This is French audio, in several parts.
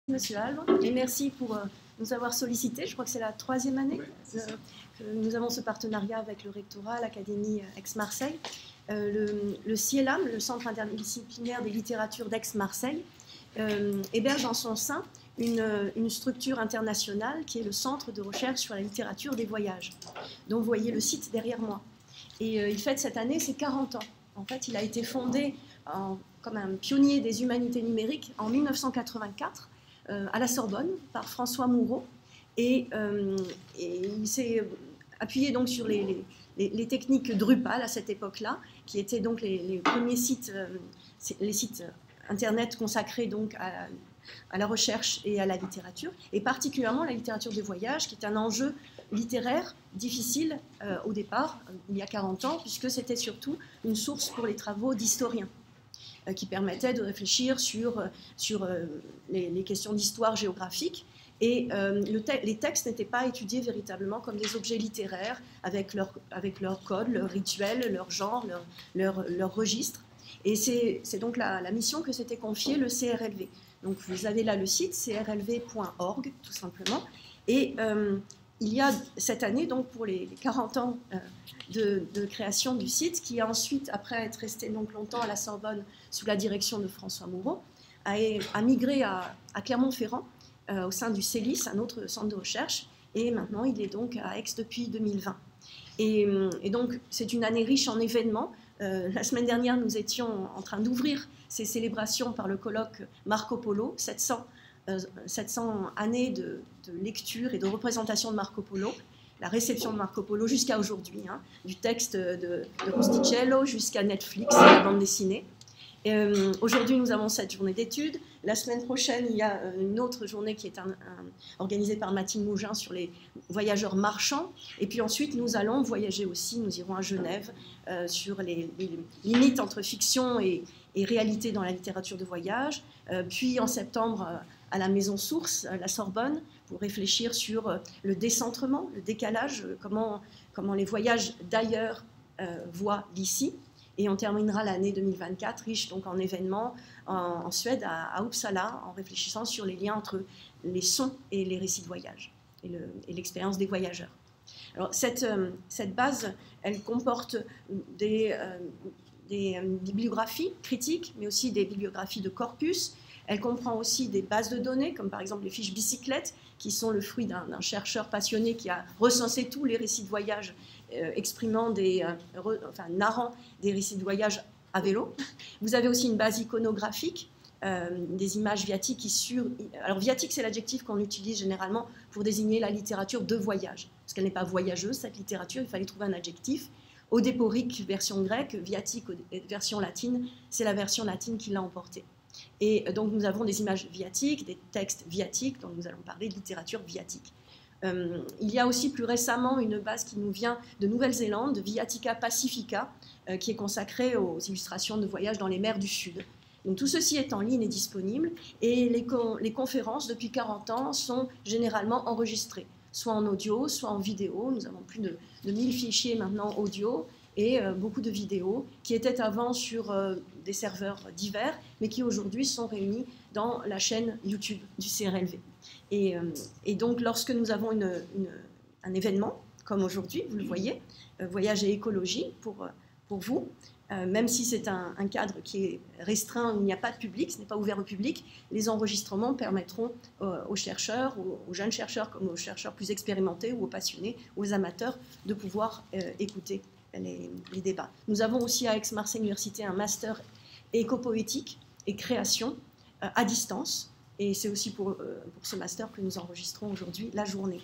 Monsieur Alve, et merci pour nous avoir sollicité. Je crois que c'est la 3e année que nous avons ce partenariat avec le rectorat, l'Académie Aix-Marseille. Le CIELAM, le Centre interdisciplinaire des littératures d'Aix-Marseille, héberge en son sein une structure internationale qui est le Centre de recherche sur la littérature des voyages, dont vous voyez le site derrière moi. Et il fête cette année ses 40 ans. En fait, il a été fondé comme un pionnier des humanités numériques en 1984 à la Sorbonne par François Moureau. Et il s'est appuyé donc sur les techniques Drupal à cette époque-là, qui étaient donc les premiers sites, les sites internet consacrés donc à la recherche et à la littérature, et particulièrement la littérature des voyages, qui est un enjeu littéraire difficile au départ, il y a 40 ans, puisque c'était surtout une source pour les travaux d'historiens, qui permettaient de réfléchir sur les questions d'histoire géographique. Et les textes n'étaient pas étudiés véritablement comme des objets littéraires, avec leur code, leur rituel, leur genre, leur registre. Et c'est donc la mission que s'était confiée le CRLV. Donc vous avez là le site, crlv.org, tout simplement. Et il y a cette année, donc pour les 40 ans de création du site, qui a ensuite, après être resté donc longtemps à la Sorbonne sous la direction de François Moureau, a migré à Clermont-Ferrand, au sein du CELIS, un autre centre de recherche, et maintenant il est donc à Aix depuis 2020. Et donc c'est une année riche en événements. La semaine dernière, nous étions en train d'ouvrir ces célébrations par le colloque Marco Polo, 700 années de lecture et de représentation de Marco Polo, la réception de Marco Polo jusqu'à aujourd'hui, hein, du texte de Rustichello jusqu'à Netflix, la bande dessinée. Aujourd'hui, nous avons cette journée d'études. La semaine prochaine, il y a une autre journée qui est organisée par Mathilde Mougin sur les voyageurs marchands. Et puis ensuite, nous allons voyager aussi. Nous irons à Genève sur les limites entre fiction et réalité dans la littérature de voyage. Puis en septembre, à la Maison Source, à la Sorbonne, pour réfléchir sur le décentrement, le décalage, comment les voyages d'ailleurs voient d'ici. Et on terminera l'année 2024 riche donc en événements en Suède, à Uppsala, en réfléchissant sur les liens entre les sons et les récits de voyage et l'expérience des voyageurs. Alors cette base, elle comporte des bibliographies critiques, mais aussi des bibliographies de corpus. Elle comprend aussi des bases de données, comme par exemple les fiches bicyclettes, qui sont le fruit d'un chercheur passionné qui a recensé tous les récits de voyage narrant des récits de voyage à vélo. Vous avez aussi une base iconographique, des images viatiques alors viatique, c'est l'adjectif qu'on utilise généralement pour désigner la littérature de voyage, parce qu'elle n'est pas voyageuse, cette littérature, il fallait trouver un adjectif. Odéporique, version grecque, viatique, version latine, c'est la version latine qui l'a emporté. Et donc nous avons des images viatiques, des textes viatiques, donc nous allons parler de littérature viatique. Il y a aussi plus récemment une base qui nous vient de Nouvelle-Zélande, de Viatica Pacifica, qui est consacrée aux illustrations de voyages dans les mers du Sud. Donc tout ceci est en ligne et disponible, et les conférences depuis 40 ans sont généralement enregistrées, soit en audio, soit en vidéo. Nous avons plus de 1000 fichiers maintenant audio, et beaucoup de vidéos qui étaient avant sur des serveurs divers, mais qui aujourd'hui sont réunis dans la chaîne YouTube du CRLV. Et donc, lorsque nous avons un événement, comme aujourd'hui, vous le voyez, voyage et écologie pour vous, même si c'est un cadre qui est restreint, il n'y a pas de public, ce n'est pas ouvert au public, les enregistrements permettront aux chercheurs, aux jeunes chercheurs comme aux chercheurs plus expérimentés ou aux passionnés, aux amateurs, de pouvoir écouter les débats. Nous avons aussi à Aix-Marseille Université un master éco-poétique et création à distance, et c'est aussi pour ce master que nous enregistrons aujourd'hui la journée.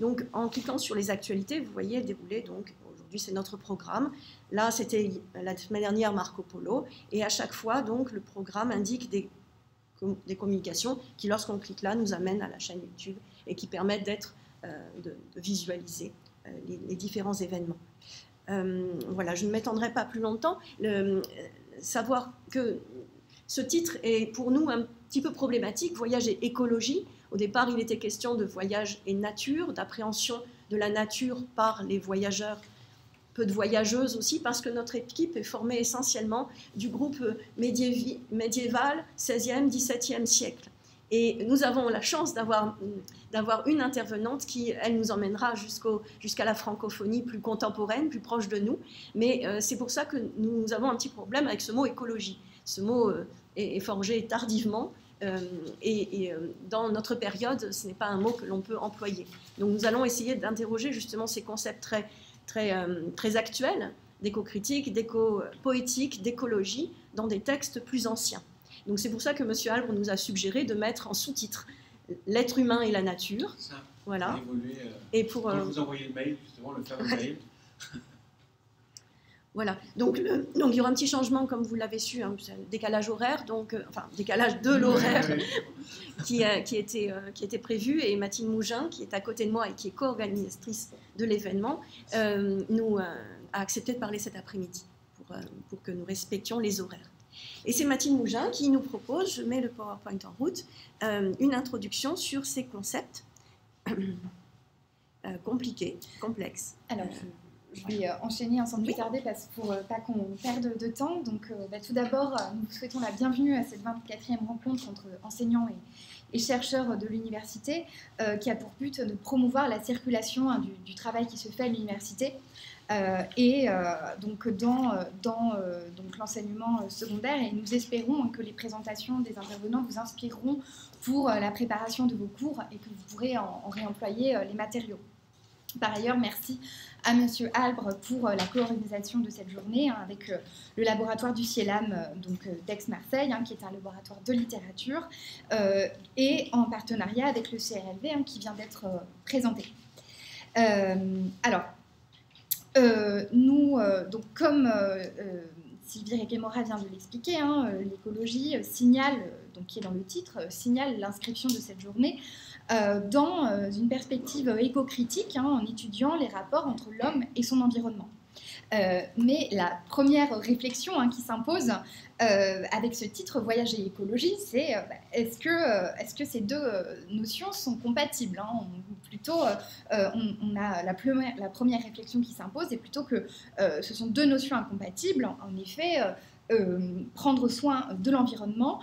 Donc en cliquant sur les actualités, vous voyez dérouler, donc aujourd'hui c'est notre programme, là c'était la semaine dernière Marco Polo, et à chaque fois donc le programme indique des communications qui, lorsqu'on clique là, nous amènent à la chaîne YouTube et qui permettent de visualiser les différents événements. Voilà, je ne m'étendrai pas plus longtemps. Savoir que ce titre est pour nous un petit peu problématique, voyage et écologie. Au départ, il était question de voyage et nature, d'appréhension de la nature par les voyageurs, peu de voyageuses aussi, parce que notre équipe est formée essentiellement du groupe médiéval 16e, 17e siècle. Et nous avons la chance d'avoir une intervenante qui, elle, nous emmènera jusqu'à la francophonie plus contemporaine, plus proche de nous. Mais c'est pour ça que nous avons un petit problème avec ce mot écologie. Ce mot est forgé tardivement. Dans notre période, ce n'est pas un mot que l'on peut employer. Donc nous allons essayer d'interroger justement ces concepts très actuels d'éco-critique, d'éco-poétique, d'écologie dans des textes plus anciens. Donc c'est pour ça que M. Albre nous a suggéré de mettre en sous-titre l'être humain et la nature. Ça, voilà. Ça a évolué, et pour quand je vous envoyez le mail, justement, le fameux mail. Voilà, donc il y aura un petit changement, comme vous l'avez su, hein, un décalage horaire, enfin décalage de l'horaire qui était prévu, et Mathilde Mougin, qui est à côté de moi et qui est co-organisatrice de l'événement, a accepté de parler cet après-midi pour que nous respections les horaires. Et c'est Mathilde Mougin qui nous propose, je mets le PowerPoint en route, une introduction sur ces concepts compliqués, complexes. Alors, je vais enchaîner sans plus tarder pour pas qu'on perde de temps. Donc, tout d'abord, nous souhaitons la bienvenue à cette 24e rencontre entre enseignants et chercheurs de l'université qui a pour but de promouvoir la circulation du travail qui se fait à l'université donc donc l'enseignement secondaire. Et nous espérons que les présentations des intervenants vous inspireront pour la préparation de vos cours et que vous pourrez en réemployer les matériaux. Par ailleurs, merci à M. Albre pour la co-organisation de cette journée avec le laboratoire du CIELAM d'Aix-Marseille, qui est un laboratoire de littérature, et en partenariat avec le CRLV qui vient d'être présenté. Comme Sylvie Requemora vient de l'expliquer, l'écologie signale, qui est dans le titre, signale l'inscription de cette journée dans une perspective éco-critique, en étudiant les rapports entre l'homme et son environnement. Mais la première réflexion qui s'impose avec ce titre, Voyage et écologie, c'est est-ce que ces deux notions sont compatibles, ou plutôt, on a la première réflexion qui s'impose, c'est plutôt que ce sont deux notions incompatibles. En effet, prendre soin de l'environnement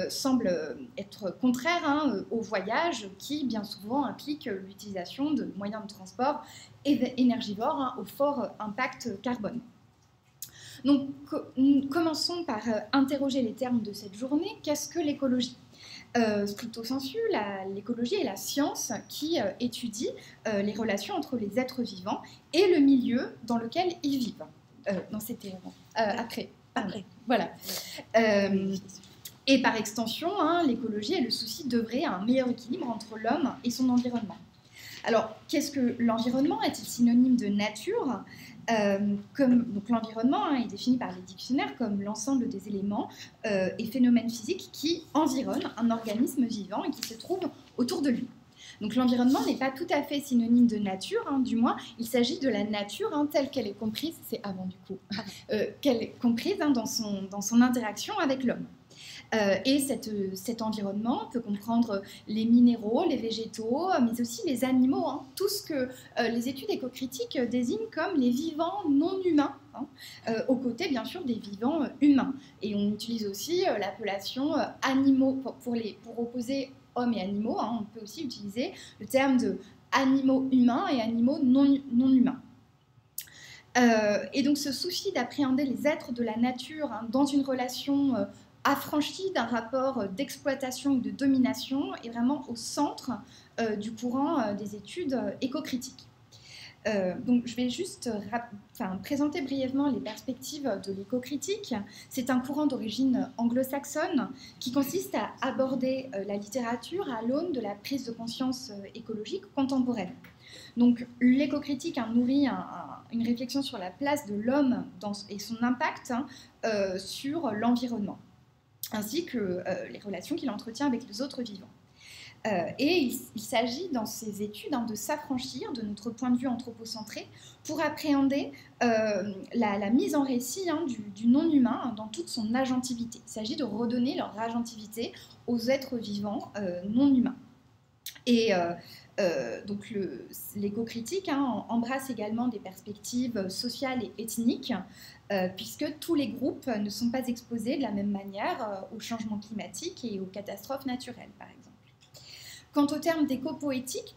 semble être contraire au voyage qui, bien souvent, implique l'utilisation de moyens de transport énergivores au fort impact carbone. Donc, commençons par interroger les termes de cette journée. Qu'est-ce que l'écologie ? Stricto sensu, l'écologie est la science qui étudie les relations entre les êtres vivants et le milieu dans lequel ils vivent. Non, c'était après. Voilà. Et par extension, l'écologie est le souci d'œuvrer à un meilleur équilibre entre l'homme et son environnement. Alors, qu'est-ce que l'environnement ? Est-il synonyme de nature ? Donc l'environnement est défini par les dictionnaires comme l'ensemble des éléments et phénomènes physiques qui environnent un organisme vivant et qui se trouve autour de lui. Donc l'environnement n'est pas tout à fait synonyme de nature, du moins il s'agit de la nature telle qu'elle est comprise, c'est avant du coup, qu'elle est comprise dans son interaction avec l'homme. Et cet environnement peut comprendre les minéraux, les végétaux, mais aussi les animaux, tout ce que les études éco-critiques désignent comme les vivants non humains, aux côtés bien sûr des vivants humains. Et on utilise aussi l'appellation animaux pour opposer hommes et animaux. On peut aussi utiliser le terme de animaux humains et animaux non humains. Et donc ce souci d'appréhender les êtres de la nature dans une relation affranchie d'un rapport d'exploitation ou de domination est vraiment au centre du courant des études éco-critiques. Donc je vais juste présenter brièvement les perspectives de l'éco-critique. C'est un courant d'origine anglo-saxonne qui consiste à aborder la littérature à l'aune de la prise de conscience écologique contemporaine. Donc l'éco-critique nourrit une réflexion sur la place de l'homme et son impact sur l'environnement, ainsi que les relations qu'il entretient avec les autres vivants. Et il s'agit dans ces études de s'affranchir de notre point de vue anthropocentré pour appréhender la mise en récit du non-humain dans toute son agentivité. Il s'agit de redonner leur agentivité aux êtres vivants non-humains. Et Donc l'éco-critique embrasse également des perspectives sociales et ethniques, puisque tous les groupes ne sont pas exposés de la même manière au changement climatique et aux catastrophes naturelles, par exemple. Quant au terme d'éco-poétique,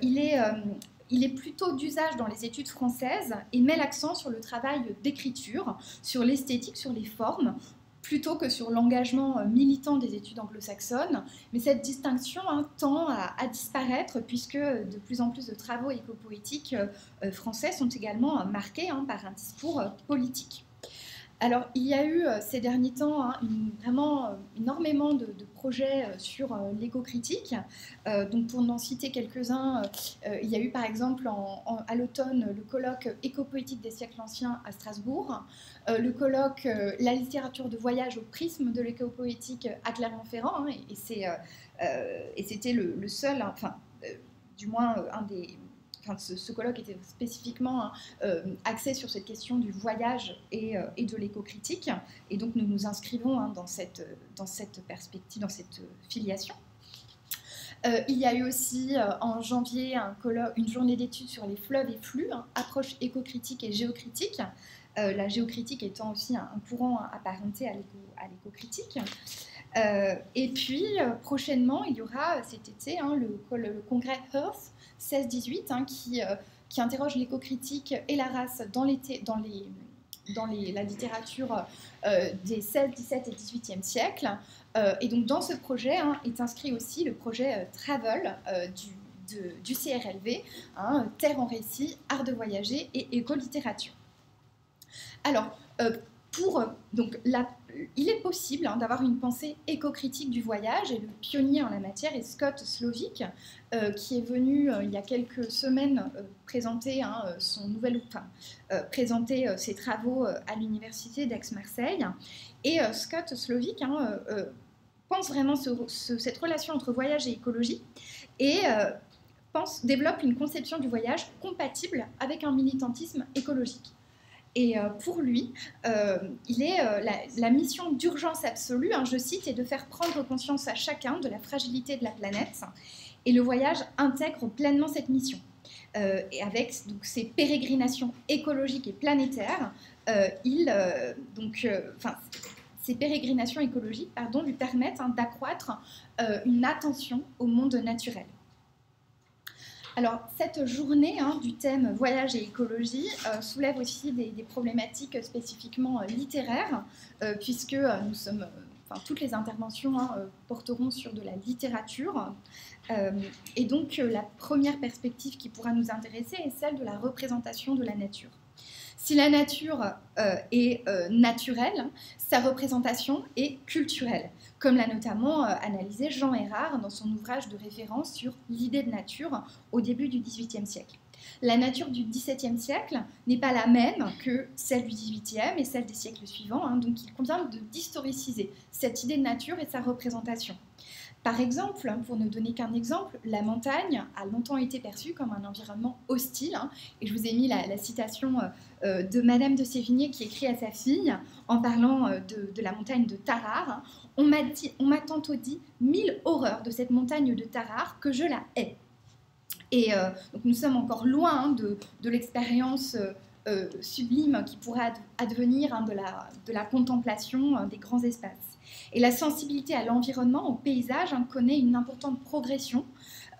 il est plutôt d'usage dans les études françaises et met l'accent sur le travail d'écriture, sur l'esthétique, sur les formes, plutôt que sur l'engagement militant des études anglo-saxonnes. Mais cette distinction tend à disparaître puisque de plus en plus de travaux éco-poétiques français sont également marqués par un discours politique. Alors, il y a eu ces derniers temps vraiment énormément de projets sur l'éco-critique. Donc, pour n'en citer quelques-uns, il y a eu par exemple à l'automne le colloque éco-poétique des siècles anciens à Strasbourg, le colloque La littérature de voyage au prisme de l'éco-poétique à Clermont-Ferrand, et c'était le seul, du moins un des... Enfin, ce colloque était spécifiquement axé sur cette question du voyage et de l'éco-critique. Et donc, nous nous inscrivons dans cette perspective, dans cette filiation. Il y a eu aussi en janvier une journée d'études sur les fleuves et flux, approche éco-critique et géocritique. La géocritique étant aussi un courant apparenté à l'éco-critique. Et puis, prochainement, il y aura cet été le congrès Earth 16-18 qui interroge l'éco-critique et la race dans la littérature des 16, 17 et 18e siècles. Et donc, dans ce projet est inscrit aussi le projet Travel du CRLV, Terre en récit, art de voyager et éco-littérature. Alors, il est possible d'avoir une pensée éco-critique du voyage, et le pionnier en la matière est Scott Slovic, qui est venu il y a quelques semaines présenter ses travaux à l'université d'Aix-Marseille. Et Scott Slovic pense vraiment cette relation entre voyage et écologie, et développe une conception du voyage compatible avec un militantisme écologique. Et pour lui, la mission d'urgence absolue, je cite, est de faire prendre conscience à chacun de la fragilité de la planète. Et le voyage intègre pleinement cette mission. Et avec donc, ces pérégrinations écologiques et planétaires, ces pérégrinations écologiques lui permettent d'accroître une attention au monde naturel. Alors, cette journée du thème voyage et écologie soulève aussi des problématiques spécifiquement littéraires, puisque toutes les interventions porteront sur de la littérature. Et donc, la première perspective qui pourra nous intéresser est celle de la représentation de la nature. Si la nature est naturelle, sa représentation est culturelle, comme l'a notamment analysé Jean Errard dans son ouvrage de référence sur l'idée de nature au début du XVIIIe siècle. La nature du XVIIe siècle n'est pas la même que celle du XVIIIe et celle des siècles suivants, donc il convient d'historiciser cette idée de nature et sa représentation. Par exemple, pour ne donner qu'un exemple, la montagne a longtemps été perçue comme un environnement hostile, et je vous ai mis la citation de Madame de Sévigné qui écrit à sa fille en parlant de la montagne de Tarare. On m'a tantôt dit 1000 horreurs de cette montagne de Tarare que je la hais. Et donc nous sommes encore loin de l'expérience sublime qui pourrait advenir de la contemplation des grands espaces. Et la sensibilité à l'environnement, au paysage, connaît une importante progression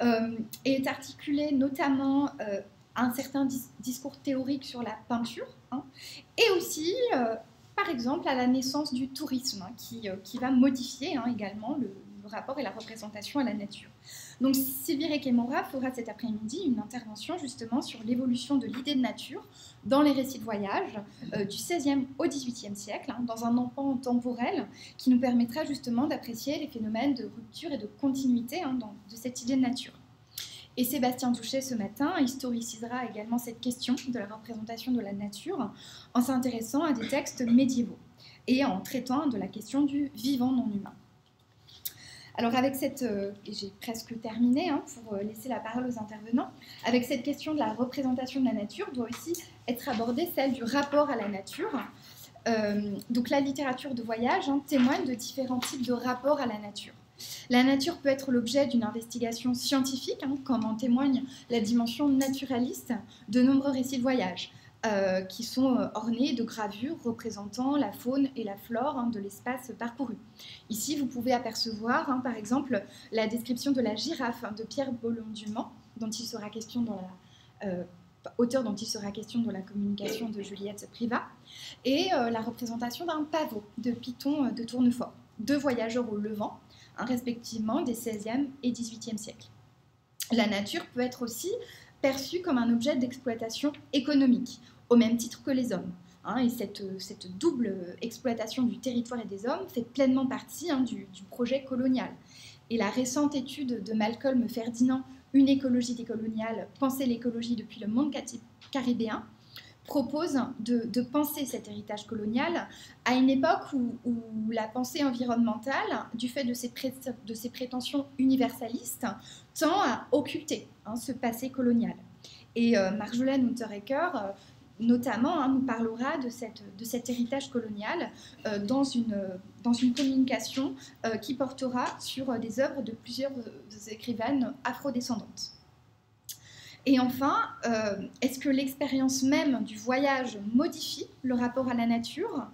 et est articulée notamment à un certain discours théorique sur la peinture, et aussi, par exemple, à la naissance du tourisme, qui va modifier également le rapport et la représentation à la nature. Donc Sylvie Requemora fera cet après-midi une intervention justement sur l'évolution de l'idée de nature dans les récits de voyage du XVIe au XVIIIe siècle, dans un empan temporel qui nous permettra justement d'apprécier les phénomènes de rupture et de continuité de cette idée de nature. Et Sébastien Touchet, ce matin, historicisera également cette question de la représentation de la nature en s'intéressant à des textes médiévaux et en traitant de la question du vivant non humain. Alors avec cette, et j'ai presque terminé pour laisser la parole aux intervenants, avec cette question de la représentation de la nature doit aussi être abordée celle du rapport à la nature. Donc la littérature de voyage témoigne de différents types de rapports à la nature. La nature peut être l'objet d'une investigation scientifique, comme en témoigne la dimension naturaliste de nombreux récits de voyage, qui sont ornés de gravures représentant la faune et la flore de l'espace parcouru. Ici, vous pouvez apercevoir, par exemple, la description de la girafe de Pierre Bollon-Dumont, dont il sera question dans la... auteur dont il sera question dans la communication de Juliette Privat, et la représentation d'un pavot de Python de Tournefort, deux voyageurs au Levant, respectivement des XVIe et XVIIIe siècles. La nature peut être aussi perçue comme un objet d'exploitation économique, au même titre que les hommes. Et cette double exploitation du territoire et des hommes fait pleinement partie du projet colonial. Et la récente étude de Malcolm Ferdinand, Une écologie décoloniale, penser l'écologie depuis le monde caribéen, propose de penser cet héritage colonial à une époque où la pensée environnementale, du fait de ses prétentions universalistes, tend à occulter ce passé colonial. Et Marjolaine Unterreker, notamment, nous parlera de cet héritage colonial dans une communication qui portera sur des œuvres de plusieurs écrivaines afrodescendantes. Et enfin, est-ce que l'expérience même du voyage modifie le rapport à la nature ?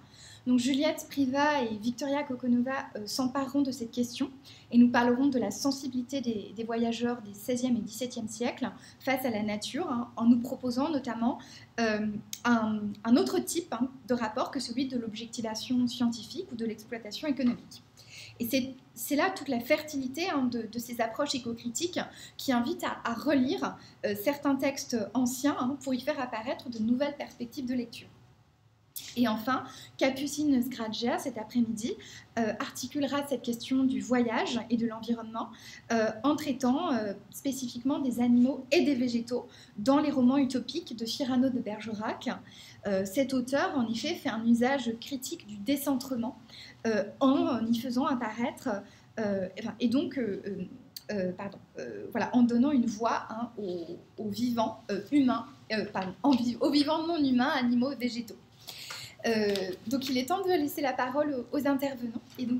Donc Juliette Privat et Victoria Kokonova s'empareront de cette question et nous parlerons de la sensibilité des voyageurs des XVIe et XVIIe siècles face à la nature, en nous proposant notamment un autre type de rapport que celui de l'objectivation scientifique ou de l'exploitation économique. Et c'est là toute la fertilité de ces approches éco-critiques qui invitent à relire certains textes anciens pour y faire apparaître de nouvelles perspectives de lecture. Et enfin, Capucine Sgraggia, cet après-midi, articulera cette question du voyage et de l'environnement en traitant spécifiquement des animaux et des végétaux dans les romans utopiques de Cyrano de Bergerac. Cet auteur, en effet, fait un usage critique du décentrement en y faisant apparaître, en donnant une voix aux vivants humains, aux vivants non humains, animaux, végétaux. Donc il est temps de laisser la parole aux intervenants. Et donc,